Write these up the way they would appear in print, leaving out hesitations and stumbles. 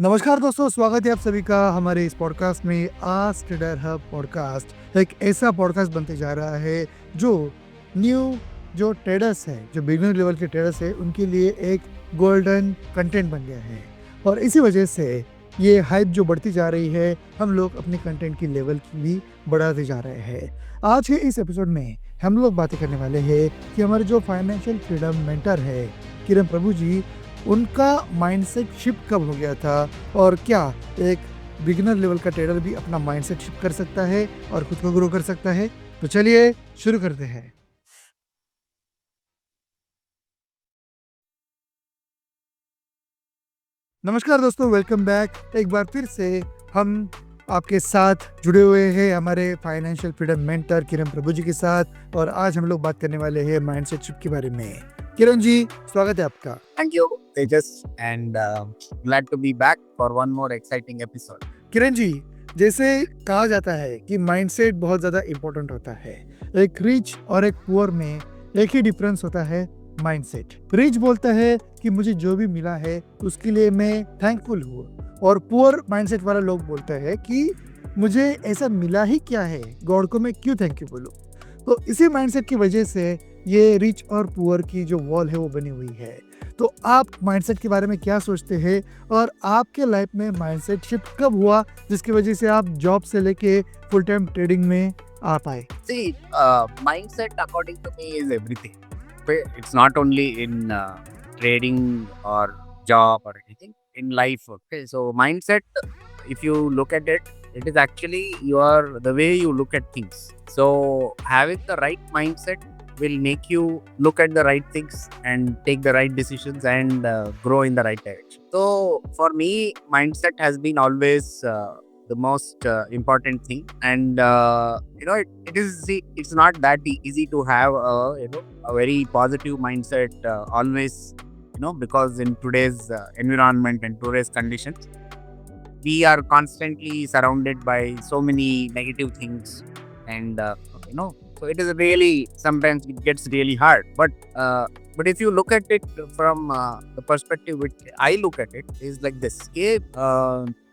नमस्कार दोस्तों, स्वागत है आप सभी का हमारे इस पॉडकास्ट में। आस्क ट्रेडर हब पॉडकास्ट एक ऐसा पॉडकास्ट बनते जा रहा है जो न्यू जो ट्रेडर्स हैं, जो बिगिनर लेवल के ट्रेडर्स हैं, उनके लिए एक गोल्डन कंटेंट बन गया है। और इसी वजह से ये हाइप जो बढ़ती जा रही है, हम लोग अपने कंटेंट की लेवल की भी बढ़ाते जा रहे हैं। आज के इस एपिसोड में हम लोग बातें करने वाले हैं कि हमारे जो फाइनेंशियल फ्रीडम मेंटर है किरण प्रभु जी, उनका माइंडसेट शिफ्ट कब हो गया था और क्या एक बिगिनर लेवल का ट्रेडर भी अपना माइंडसेट शिफ्ट कर सकता है और खुद को ग्रो कर सकता है। तो चलिए शुरू करते हैं। नमस्कार दोस्तों, वेलकम बैक। एक बार फिर से हम आपके साथ जुड़े हुए हैं हमारे फाइनेंशियल फ्रीडम मेंटर किरण प्रभु जी के साथ, और आज हम लोग बात करने वाले हैं माइंडसेट शिफ्ट के बारे में। किरण जी, स्वागत है आपका। Thank you, Tejas, and glad to be back for one more exciting episode. Kiran ji, जैसे कहा जाता है कि माइंडसेट बहुत ज़्यादा इम्पोर्टेंट होता है। एक रिच और एक पुअर में एक ही डिफरेंस होता है, माइंडसेट। रिच बोलता है कि मुझे जो भी मिला है उसके लिए मैं थैंकफुल हूँ, और पुअर माइंडसेट वाला लोग बोलते हैं कि मुझे ऐसा मिला ही क्या है, गॉड को मैं क्यों थैंक यू बोलूँ। तो इसी माइंडसेट की वजह से ये रिच और पुअर की जो वॉल है वो बनी हुई है। तो आप माइंडसेट के बारे में क्या सोचते हैं, और आपके लाइफ में माइंडसेट शिफ्ट कब हुआ जिसकी वजह से आप जॉब से लेके फुल टाइम ट्रेडिंग में आ पाए? See, mindset according to me is everything. Okay? It's not only in trading or job or anything in life. Okay, so mindset, if you look at it, it is actually the way you look at things. So having the right mindset will make you look at the right things and take the right decisions and grow in the right direction. So for me, mindset has been always the most important thing, and it's not that easy to have a very positive mindset always, because in today's environment and today's conditions, we are constantly surrounded by so many negative things, and so it is really, sometimes it gets really hard, but if you look at it from the perspective which I look at it, is like this. Okay,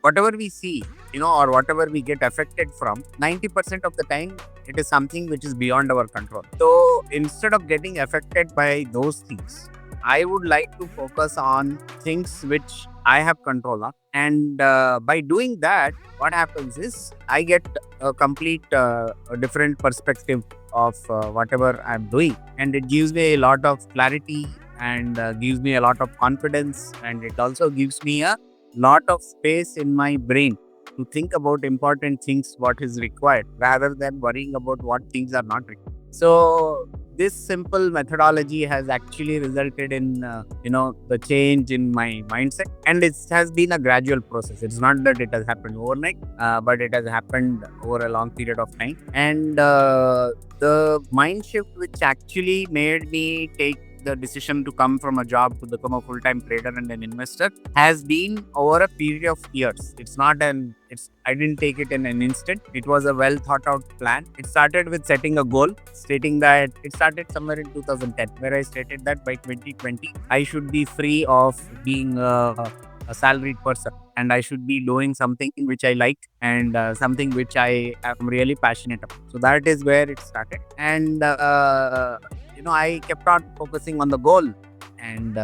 whatever we see, or whatever we get affected from, 90% of the time it is something which is beyond our control. So instead of getting affected by those things, I would like to focus on things which I have control of, and by doing that, what happens is I get a complete a different perspective of whatever I'm doing, and it gives me a lot of clarity, and gives me a lot of confidence, and it also gives me a lot of space in my brain to think about important things, what is required, rather than worrying about what things are not required. So this simple methodology has actually resulted in the change in my mindset, and it has been a gradual process. It's not that it has happened overnight, but it has happened over a long period of time. And the mind shift which actually made me take the decision to come from a job to become a full-time trader and an investor has been over a period of years. I didn't take it in an instant. It was a well thought out plan. It started with setting a goal, stating that it started somewhere in 2010, where I stated that by 2020 I should be free of being a salaried person, and I should be doing something which I like, and something which I am really passionate about. So that is where it started, and I kept on focusing on the goal, and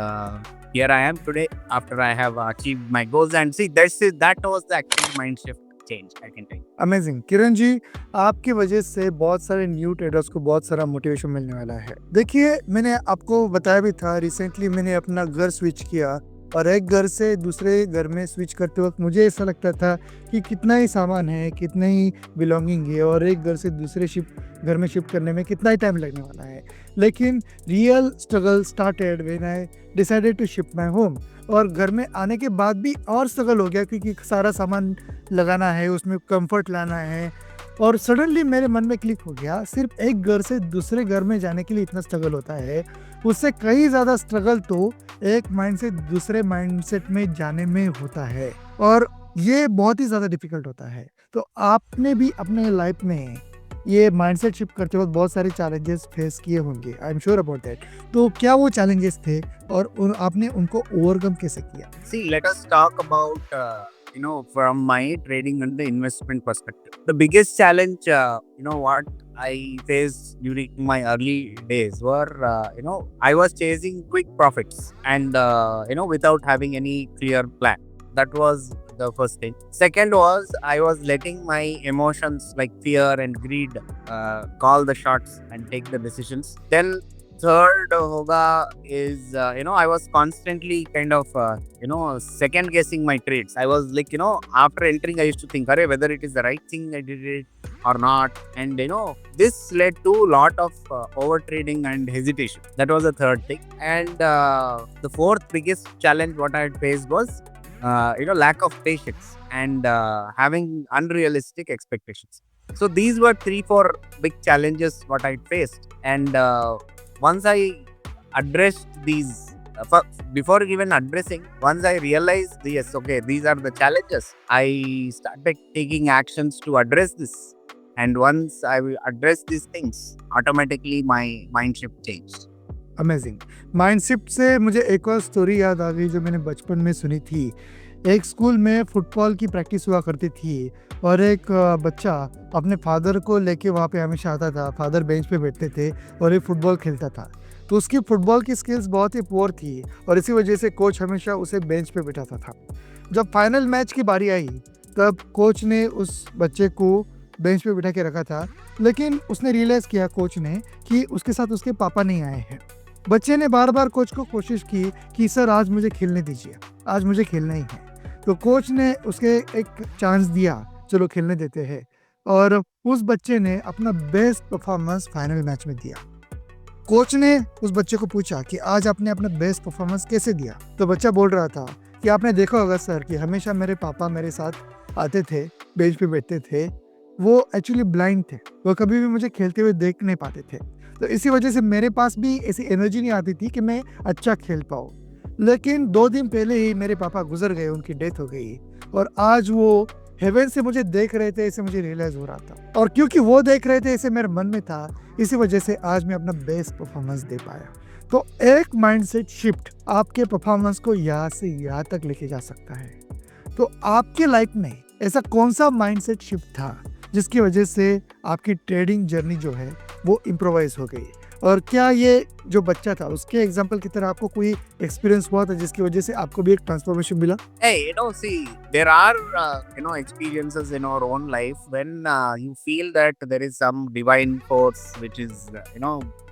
here I am today after I have achieved my goals. And see, that was the actual mind shift change, I can tell you. Amazing Kiran ji, आपकी वजह से बहुत सारे new traders को बहुत सारा motivation मिलने वाला है। देखिए, मैंने आपको बताया भी था, रिसेंटली मैंने अपना घर स्विच किया, और एक घर से दूसरे घर में स्विच करते वक्त मुझे ऐसा लगता था कि कितना ही सामान है, कितना ही बिलोंगिंग है, और एक घर से दूसरे घर में शिफ्ट करने में कितना ही टाइम लगने वाला है। लेकिन real struggle started when I decided to shift my home, और घर में आने के बाद भी और स्ट्रगल हो गया क्योंकि सारा सामान लगाना है, उसमें कंफर्ट लाना है। और सडनली मेरे मन में क्लिक हो गया, सिर्फ एक घर से दूसरे घर में जाने के लिए इतना स्ट्रगल होता है, उससे कहीं ज़्यादा स्ट्रगल तो एक माइंड से दूसरे माइंडसेट में जाने में होता है, और ये बहुत ही ज़्यादा डिफिकल्ट होता है। तो आपने भी अपने लाइफ में ये माइंडसेट शिफ्ट करते वक्त बहुत सारे चैलेंजेस फेस किए होंगे, I am sure about that. तो क्या वो चैलेंजेस थे और आपने उनको ओवरकम कैसे किया? See, let us talk about, from my trading and the investment perspective. The biggest challenge, what I faced during my early days were, I was chasing quick profits and, without having any clear plan. That was the first thing. Second was I was letting my emotions like fear and greed call the shots and take the decisions. Then third hoga is I was constantly kind of second guessing my trades. I was like, after entering I used to think, Arey, whether it is the right thing I did it or not, and this led to a lot of over trading and hesitation. That was the third thing. And the fourth biggest challenge what I had faced was lack of patience and having unrealistic expectations. So these were 3-4 big challenges what I faced. And once I addressed these, before even addressing, once I realized, yes, okay, these are the challenges, I started taking actions to address this. And once I will address these things, automatically my mind shift changed. Amazing. Mind shift से मुझे एक और story याद आ गई जो मैंने बचपन में सुनी थी। एक स्कूल में फुटबॉल की प्रैक्टिस हुआ करती थी और एक बच्चा अपने फादर को लेके वहाँ पे हमेशा आता था। फादर बेंच पे बैठते थे और ये फुटबॉल खेलता था। तो उसकी फुटबॉल की स्किल्स बहुत ही पुअर थी और इसी वजह से कोच हमेशा उसे बेंच पे बिठाता था। जब फाइनल मैच की बारी आई तब कोच ने उस बच्चे को बेंच पे बिठा के रखा था, लेकिन उसने रियलाइज़ किया कोच ने कि उसके साथ उसके पापा नहीं आए हैं। बच्चे ने बार बार कोच को कोशिश की कि सर आज मुझे खेलने दीजिए, आज मुझे खेलना ही है। तो कोच ने उसके एक चांस दिया, चलो खेलने देते हैं, और उस बच्चे ने अपना बेस्ट परफॉर्मेंस फाइनल मैच में दिया। कोच ने उस बच्चे को पूछा कि आज आपने अपना बेस्ट परफॉर्मेंस कैसे दिया? तो बच्चा बोल रहा था कि आपने देखा होगा सर कि हमेशा मेरे पापा मेरे साथ आते थे, बेंच पे बैठते थे। वो एक्चुअली ब्लाइंड थे, वो कभी भी मुझे खेलते हुए देख नहीं पाते थे। तो इसी वजह से मेरे पास भी ऐसी एनर्जी नहीं आती थी कि मैं अच्छा खेल पाऊँ। लेकिन 2 दिन पहले ही मेरे पापा गुजर गए, उनकी डेथ हो गई और आज वो हेवन से मुझे देख रहे थे, ऐसे मुझे रियलाइज़ हो रहा था। और क्योंकि वो देख रहे थे, ऐसे मेरे मन में था, इसी वजह से आज मैं अपना बेस्ट परफॉर्मेंस दे पाया। तो एक माइंडसेट शिफ्ट आपके परफॉर्मेंस को यहाँ से यहाँ तक लेके जा सकता है। तो आपके लाइफ में ऐसा कौन सा माइंडसेट शिफ्ट था जिसकी वजह से आपकी ट्रेडिंग जर्नी जो है वो इम्प्रोवाइज हो गई? और क्या ये जो बच्चा था उसके एग्जाम्पल की तरह आपको कोई एक्सपीरियंस हुआ था जिसकी वजह से आपको भी एक ट्रांसफॉर्मेशन मिला? Hey, see, there are, experiences in our own life when you feel that there is some divine force which is,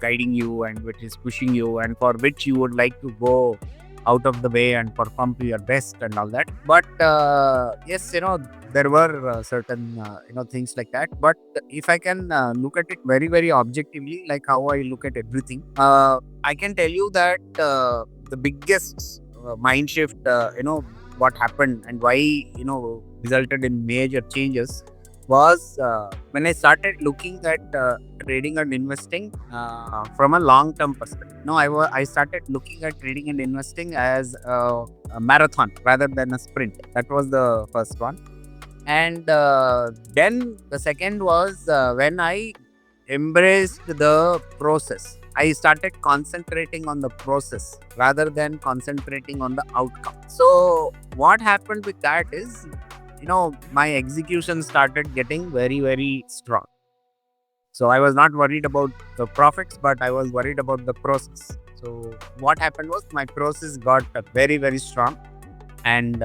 guiding you and which is pushing you and for which you would like to go out of the way and perform to your best and all that. But yes, there were certain, things like that. But if I can look at it very, very objectively, like how I look at everything, I can tell you that the biggest mind shift, what happened and why, resulted in major changes was when I started looking at trading and investing from a long-term perspective. No, I started looking at trading and investing as a marathon rather than a sprint. That was the first one. And then the second was when I embraced the process. I started concentrating on the process rather than concentrating on the outcome. So what happened with that is, my execution started getting very, very strong. So I was not worried about the profits, but I was worried about the process. So what happened was my process got very, very strong. And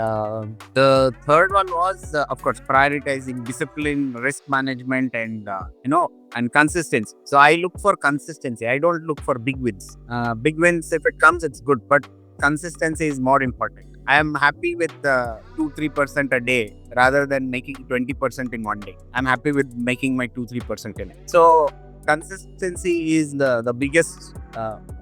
the third one was, of course, prioritizing discipline, risk management, and and consistency. So I look for consistency. I don't look for big wins. Big wins, if it comes, it's good, but consistency is more important. I am happy with 2-3% a day rather than making 20% in one day. I'm happy with making my 2-3% in it. So consistency is the biggest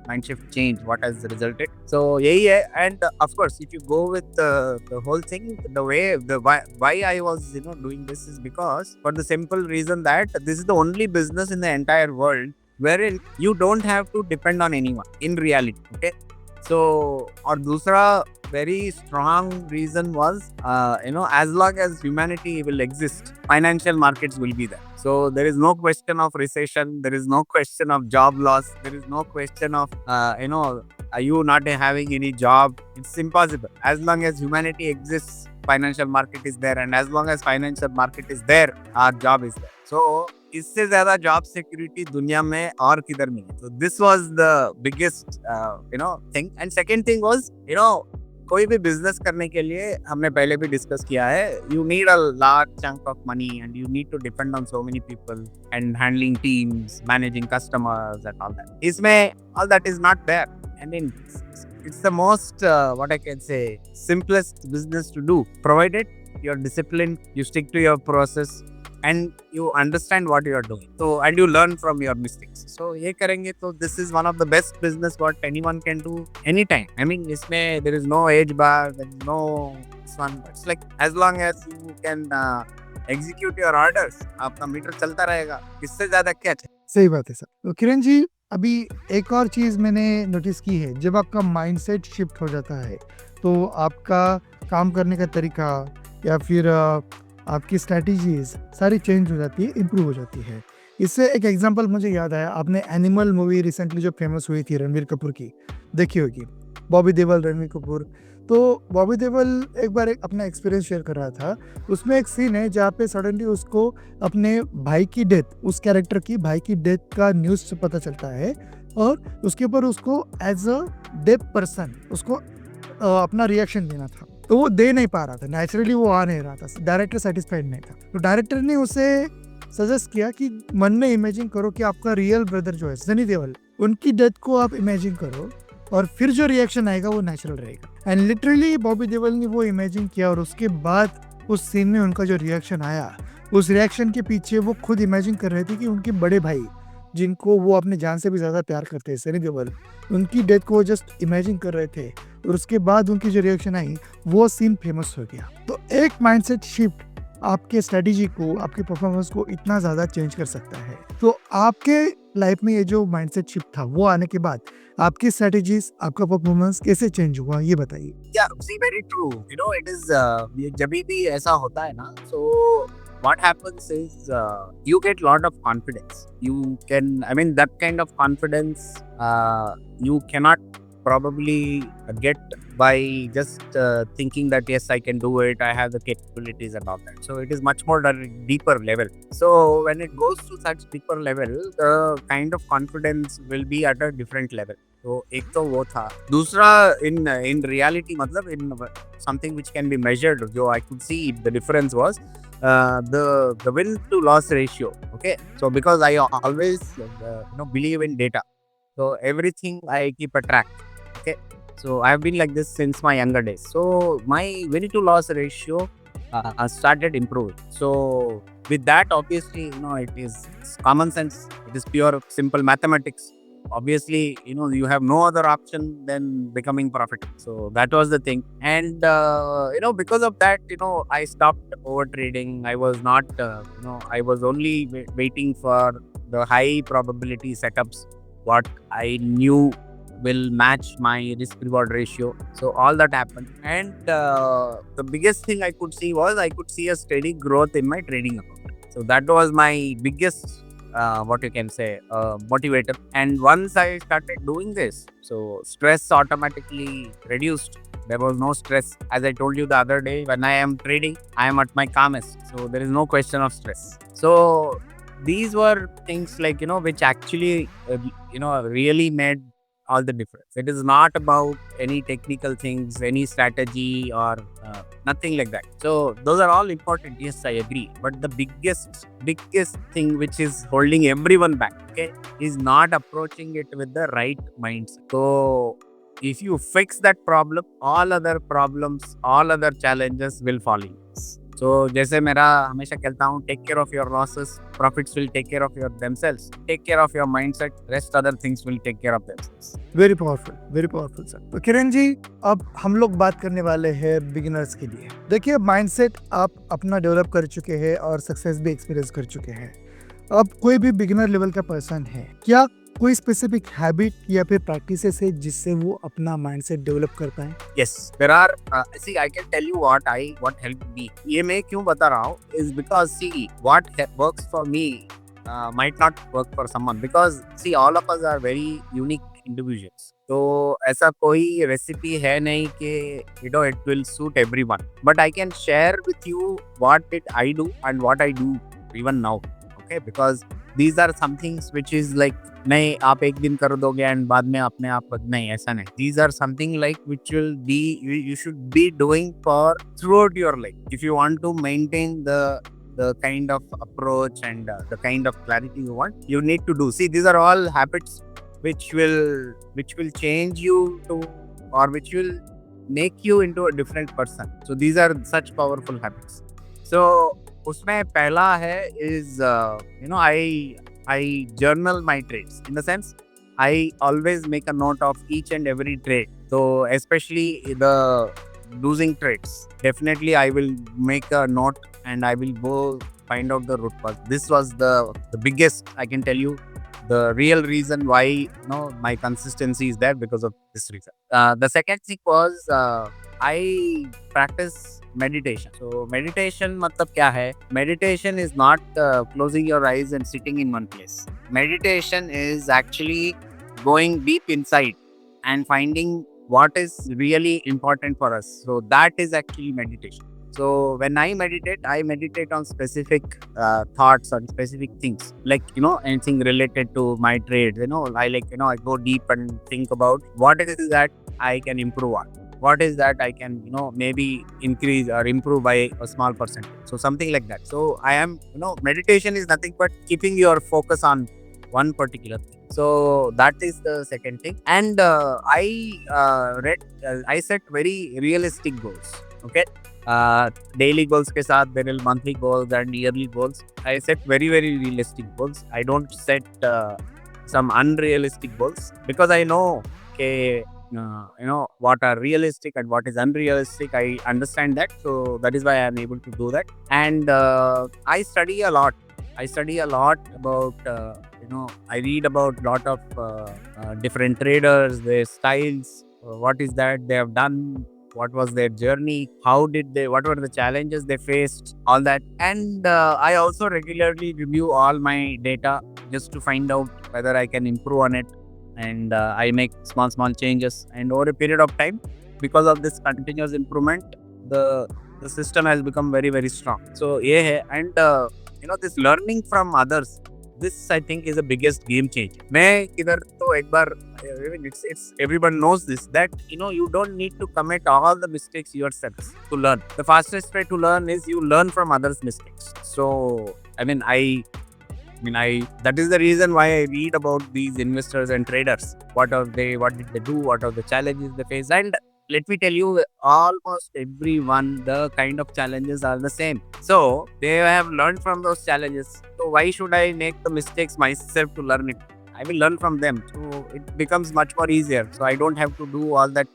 mind shift change what has resulted. So yeah, and of course, if you go with the whole thing, why I was doing this is because for the simple reason that this is the only business in the entire world wherein you don't have to depend on anyone in reality. Okay. So, और दूसरा very strong reason was, as long as humanity will exist, financial markets will be there. So there is no question of recession. There is no question of job loss. There is no question of are you not having any job. It's impossible. As long as humanity exists, financial market is there, and as long as financial market is there, our job is there. So इससे ज्यादा job security दुनिया में और किधर नहीं है. So this was the biggest thing. And second thing was कोई भी बिजनेस करने के लिए हमने पहले भी डिस्कस किया है, you need a large chunk of money and you need to depend on so many people and handling teams, managing customers and all that. इसमें all that is not there and in it's the most what I can say simplest business to do, provided you're disciplined, you stick to your process and you understand what you are doing, so and you learn from your mistakes. So ये करेंगे तो this is one of the best business what anyone can do anytime. I mean इसमें there is no age bar, there is no this one. It's like as long as you can execute your orders, आपका metre चलता रहेगा. इससे ज्यादा क्या चाहिए. सही बात है सर. तो किरण जी, अभी एक और चीज़ मैंने नोटिस की है, जब आपका माइंडसेट शिफ्ट हो जाता है तो आपका काम करने का तरीका या फिर आपकी स्ट्रैटेजीज सारी चेंज हो जाती है, इम्प्रूव हो जाती है. इससे एक एग्जांपल मुझे याद आया, आपने एनिमल मूवी रिसेंटली जो फेमस हुई थी रणवीर कपूर की, देखी होगी. बॉबी देओल, रणवीर कपूर. तो बॉबी देओल एक बार अपना एक्सपीरियंस शेयर कर रहा था. उसमें एक सीन है जहाँ पे सडनली उसको अपने भाई की डेथ, उस कैरेक्टर की भाई की डेथ का न्यूज़ से पता चलता है और उसके ऊपर उसको एज अ डेफ पर्सन उसको अपना रिएक्शन देना था. तो वो दे नहीं पा रहा था, नेचुरली वो आ नहीं रहा था, डायरेक्टर सेटिस्फाइड नहीं था. तो डायरेक्टर ने उसे सजेस्ट किया कि मन में इमेजिन करो कि आपका रियल ब्रदर जो है सनी देओल, उनकी डेथ को आप इमेजिन करो और फिर जो रिएक्शन आएगा वो नेचुरल रहेगा. एंड लिटरली बॉबी देओल ने वो इमेजिन किया और उसके बाद उस सीन में उनका जो रिएक्शन आया, उस रिएक्शन के पीछे वो खुद इमेजिन कर रहे थे कि उनके बड़े भाई, जिनको वो अपने जान से भी ज़्यादा प्यार करते हैं, सनी देओल, उनकी डेथ को वो जस्ट इमेजिन कर रहे थे और उसके बाद उनकी जो रिएक्शन आई वो सीन फेमस हो गया. तो एक माइंडसेट शिफ्ट आपके स्ट्रेटजी को, आपके परफॉर्मेंस को इतना ज़्यादा चेंज कर सकता है. तो आपके लाइफ में ये जो माइंडसेट शिफ्ट था वो आने के बाद आपकी स्ट्रेटजीज, आपका परफॉर्मेंस कैसे चेंज हुआ, ये बताइए. Yeah, see, very true. It is जब भी ऐसा होता है ना, so what happens is you get lot of confidence. You can, I mean, that kind of confidence you cannot probably get by just thinking that yes, I can do it, I have the capabilities and all that. So it is much more deeper level. So when it goes to such deeper level, the kind of confidence will be at a different level. तो एक तो वो था. दूसरा in reality, मतलब in something which can be measured, जो I could see the difference was the win to loss ratio. Okay, so because I always believe in data, so everything I keep a track. Okay, so I have been like this since my younger days. So my win to loss ratio started improving. So with that, obviously, it is common sense. It is pure simple mathematics. Obviously, you have no other option than becoming profitable. So that was the thing. And because of that, I stopped over trading. I was not I was only waiting for the high probability setups what I knew will match my risk reward ratio. So all that happened, and the biggest thing I could see was I could see a steady growth in my trading account. So that was my biggest what you can say motivator. And once I started doing this, so stress automatically reduced. There was no stress. As I told you the other day, when I am trading, I am at my calmest, so there is no question of stress. So these were things like which actually really made all the difference. It is not about any technical things, any strategy or nothing like that. So those are all important. Yes, I agree. But the biggest thing which is holding everyone back, okay, is not approaching it with the right mindset. So if you fix that problem, all other problems, all other challenges will fall in place. So जैसे मेरा हमेशा कहता हूँ, take care of your losses, profits will take care of themselves. Take care of your mindset, rest other things will take care of themselves. Very powerful sir. तो किरण जी, अब हम लोग बात करने वाले हैं बिगिनर्स के लिए. देखिए, माइंडसेट आप अपना डेवलप कर चुके हैं और सक्सेस भी एक्सपीरियंस कर चुके हैं. अब कोई भी बिगिनर लेवल का पर्सन है, क्या कोई स्पेसिफिक हैबिट या फिर प्रैक्टिसेस है जिससे वो अपना माइंडसेट डेवलप कर पाए? Yes, there are. See, I can tell you what helped me. ये मैं क्यों बता रहा हूँ is because see what works for me might not work for someone because see all of us are very unique individuals. तो ऐसा कोई recipe है नहीं कि it will suit everyone. But I can share with you what did I do and what I do even now. Okay, because these are some things which is like नहीं आप एक दिन कर दोगे एंड बाद में अपने आप नहीं ऐसा नहीं these are something like which will be you should be doing for throughout your life if you want to maintain the kind of approach and the kind of clarity you want you need to do see these are all habits which will change you to or which will make you into a different person so these are such powerful habits so उसमें पहला है is I journal my trades in the sense I always make a note of each and every trade. So especially the losing trades, definitely I will make a note and I will go find out the root cause. This was the biggest I can tell you the real reason why my consistency is there because of this reason. The second thing was I practice meditation. So meditation मतलब क्या है? Meditation is not closing your eyes and sitting in one place. Meditation is actually going deep inside and finding what is really important for us. So that is actually meditation. So when I meditate on specific thoughts on specific things like anything related to my trade. I go deep and think about what it is that I can improve on. What is that I can maybe increase or improve by a small percentage. So something like that. So I am meditation is nothing but keeping your focus on one particular thing. So that is the second thing. And I set very realistic goals. Okay. Daily goals के साथ there will monthly goals and yearly goals. I set very realistic goals. I don't set some unrealistic goals because I know okay what are realistic and what is unrealistic. I understand that, so that is why I am able to do that. And I study a lot. About I read about lot of different traders, their styles, what is that they have done, what was their journey, what were the challenges they faced, all that. And I also regularly review all my data just to find out whether I can improve on it. And I make small changes. And over a period of time, because of this continuous improvement, the system has become very strong. So yeah, and this learning from others. This I think is the biggest game changer. मैं इधर तो एक बार it's everyone knows this that you don't need to commit all the mistakes yourself to learn. The fastest way to learn is you learn from others' mistakes. So that is the reason why I read about these investors and traders. What did they do? What are the challenges they face? And let me tell you, almost everyone, the kind of challenges are the same. So they have learned from those challenges. So why should I make the mistakes myself to learn it? I will learn from them. So it becomes much more easier. So I don't have to do all that,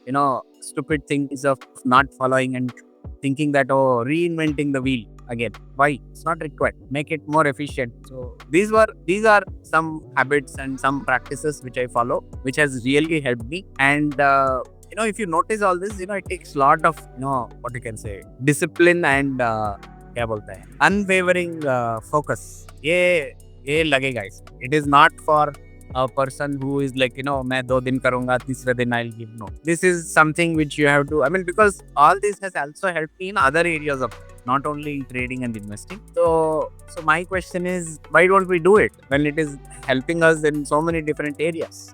stupid things of not following and thinking that, reinventing the wheel again. Why? It's not required. Make it more efficient. So these are some habits and some practices which I follow, which has really helped me. And if you notice all this, it takes a lot of what you can say discipline and क्या बोलते हैं unwavering focus. ये लगेगा इसमें. It is not for a person who is like मैं 2 दिन करूँगा तीसरे दिन I'll give. No, this is something which you have to. Because all this has also helped me in other areas of not only in trading and investing. So my question is, why don't we do it when it is helping us in so many different areas?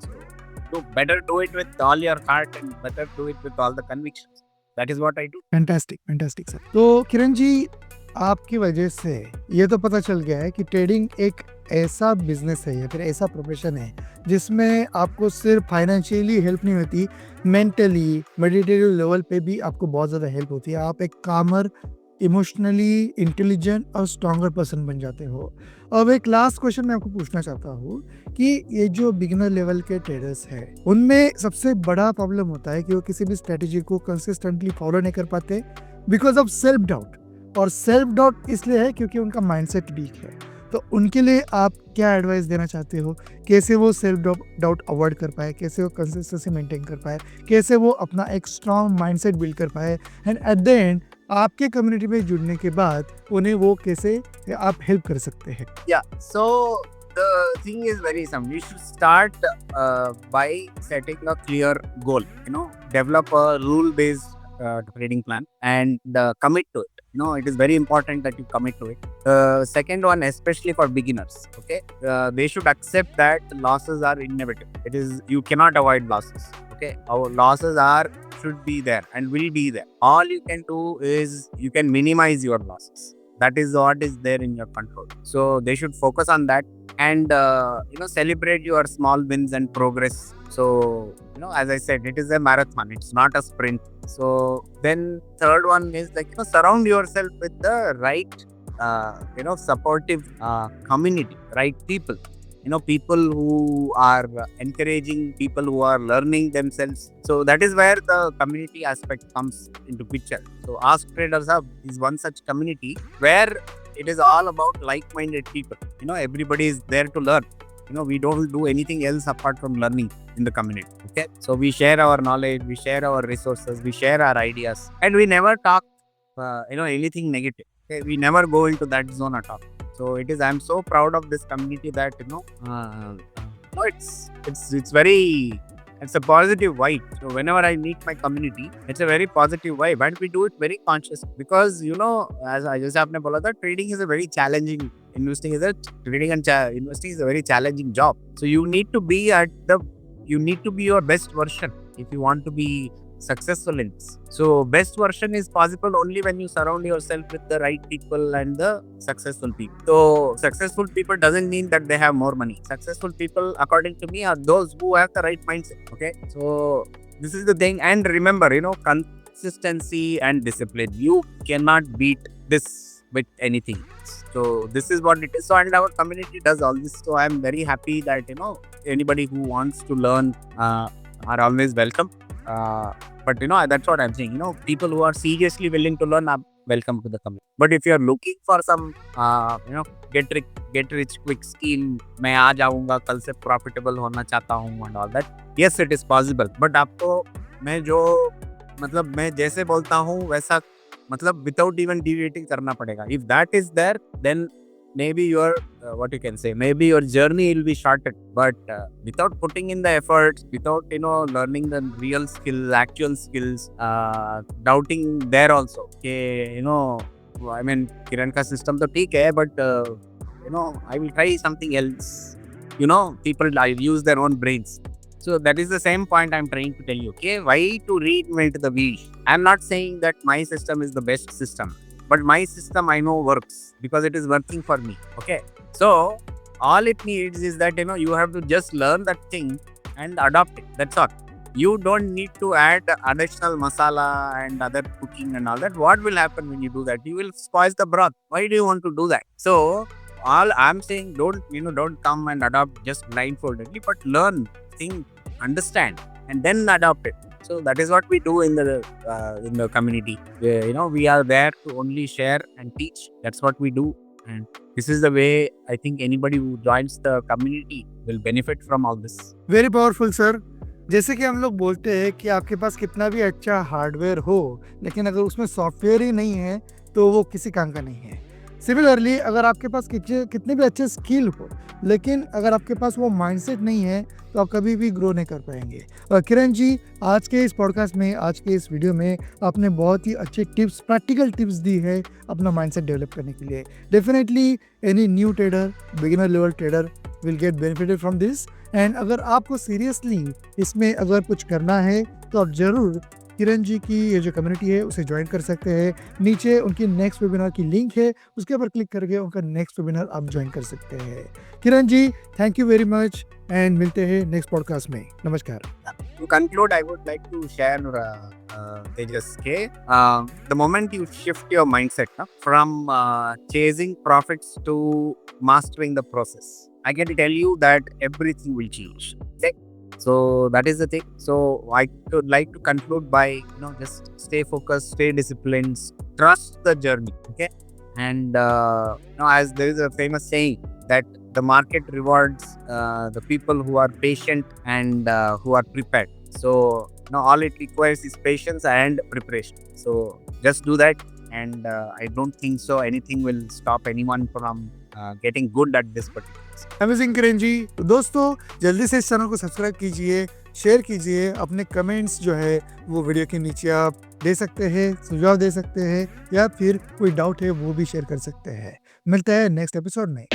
So better do it with all your heart and better do it with all the convictions. That is what I do. Fantastic sir. तो किरण जी, आपकी वजह से ये तो पता चल गया है कि ट्रेडिंग एक ऐसा बिजनेस है या फिर ऐसा प्रोफेशन है जिसमें आपको सिर्फ फाइनेंशियली हेल्प नहीं होती, मेंटली मेडिटेटिव लेवल पे भी आपको बहुत ज़्यादा हेल्प होती है. आप एक कामर, इमोशनली इंटेलिजेंट और स्ट्रॉन्गर पर्सन बन जाते हो. अब एक लास्ट क्वेश्चन मैं आपको पूछना चाहता हूँ कि ये जो बिगिनर लेवल के ट्रेडर्स हैं उनमें सबसे बड़ा प्रॉब्लम होता है कि वो किसी भी स्ट्रेटेजी को कंसिस्टेंटली फॉलो नहीं कर पाते बिकॉज ऑफ सेल्फ डाउट. और सेल्फ डाउट इसलिए है क्योंकि उनका माइंडसेट वीक है. तो उनके लिए आप क्या एडवाइस देना चाहते हो? कैसे वो सेल्फ डाउट अवॉइड कर पाए? कैसे वो कंसिस्टेंसी मेंटेन कर पाए? कैसे वो अपना एक स्ट्रॉन्ग माइंडसेट बिल्ड कर पाए? एंड एट द एंड आपके कम्युनिटी में जुड़ने के बाद उन्हें वो कैसे आप हेल्प कर सकते हैं? Yeah. So the thing is very simple. You should start by setting a clear goal. Develop a rule-based trading plan and commit to it. It is very important that you commit to it. Second one, especially for beginners, okay, they should accept that losses are inevitable. You cannot avoid losses. Okay, our losses should be there and will be there. All you can do is you can minimize your losses. That is what is there in your control. So they should focus on that and celebrate your small wins and progress. So as I said, it is a marathon. It's not a sprint. So then third one is like surround yourself with the right supportive community, right people. People who are encouraging, people who are learning themselves. So that is where the community aspect comes into picture. So Ask Traders Hub is one such community where it is all about like-minded people. Everybody is there to learn. We don't do anything else apart from learning in the community. Okay, so we share our knowledge, we share our resources, we share our ideas, and we never talk anything negative. Okay, we never go into that zone at all. So I'm so proud of this community that it's a positive vibe. So whenever I meet my community, it's a very positive vibe, and we do it very conscious because as I just आपने बोला था, trading is a very challenging. Investing is a very challenging job. So you need to be your best version if you want to be successful in this. So best version is possible only when you surround yourself with the right people and the successful people. So successful people doesn't mean that they have more money. Successful people, according to me, are those who have the right mindset. Okay, so this is the thing. And remember, consistency and discipline. You cannot beat this with anything. So this is what it is. So and our community does all this. So I'm very happy that anybody who wants to learn are always welcome. But that's what I'm saying. People who are seriously willing to learn are welcome to the community. But if you're looking for some get rich quick scheme, मैं आ जाऊंगा कल से profitable होना चाहता हूँ and all that, yes it is possible. But आपको मैं जैसे बोलता हूँ वैसा without even deviating करना पड़ेगा. If that is there, then maybe your maybe your journey will be shortened, but without putting in the effort, without learning the real skills, actual skills, doubting there also. Okay, I mean Kiran ka system to theek hai, but I will try something else. People use their own brains. So that is the same point I'm trying to tell you. Okay, why to reinvent the wheel? I'm not saying that my system is the best system, but my system I know works because it is working for me. Okay, so all it needs is that you have to just learn that thing and adopt it. That's all. You don't need to add additional masala and other cooking and all that. What will happen when you do that? You will spoil the broth. Why do you want to do that? So all I'm saying, don't come and adopt just blindfoldedly, but learn, think, understand, and then adopt it. So that is what we do in the community. We are there to only share and teach. That's what we do, and this is the way I think anybody who joins the community will benefit from all this. Very powerful sir. जैसे कि हम लोग बोलते हैं कि आपके पास कितना भी अच्छा हार्डवेयर हो, लेकिन अगर उसमें सॉफ्टवेयर ही नहीं है तो वो किसी काम का नहीं है। सिमिलरली अगर आपके पास कितने भी अच्छे स्किल हो, लेकिन अगर आपके पास वो माइंडसेट नहीं है तो आप कभी भी ग्रो नहीं कर पाएंगे। और किरण जी, आज के इस पॉडकास्ट में, आज के इस वीडियो में आपने बहुत ही अच्छे टिप्स, प्रैक्टिकल टिप्स दी है अपना माइंडसेट डेवलप करने के लिए। Definitely any new trader, beginner level trader will get benefited from this. And अगर आपको सीरियसली इसमें अगर कुछ करना है तो आप ज़रूर किरण जी की ये जो कम्युनिटी है उसे ज्वाइन कर सकते हैं। नीचे उनकी नेक्स्ट वेबिनार की लिंक है, उसके ऊपर क्लिक करके उनका नेक्स्ट वेबिनार आप ज्वाइन कर सकते हैं। Kiran ji, thank you very much and मिलते हैं नेक्स्ट पॉडकास्ट में। नमस्कार। To conclude, I would like to share, Tejas, the moment you shift your mindset from chasing profits to mastering the process, I can tell you that everything will change. Okay? So that is the thing. So I would like to conclude by just stay focused, stay disciplined, trust the journey. Okay, And as there is a famous saying that the market rewards the people who are patient and who are prepared. So all it requires is patience and preparation. So just do that, and I don't think so anything will stop anyone from getting good at this particular. Amazing Kiran ji. तो दोस्तों जल्दी से इस channel को subscribe कीजिए, share कीजिए, अपने comments जो है वो वीडियो के नीचे आप दे सकते हैं, सुझाव दे सकते हैं, या फिर कोई डाउट है वो भी शेयर कर सकते हैं। मिलते हैं नेक्स्ट एपिसोड में।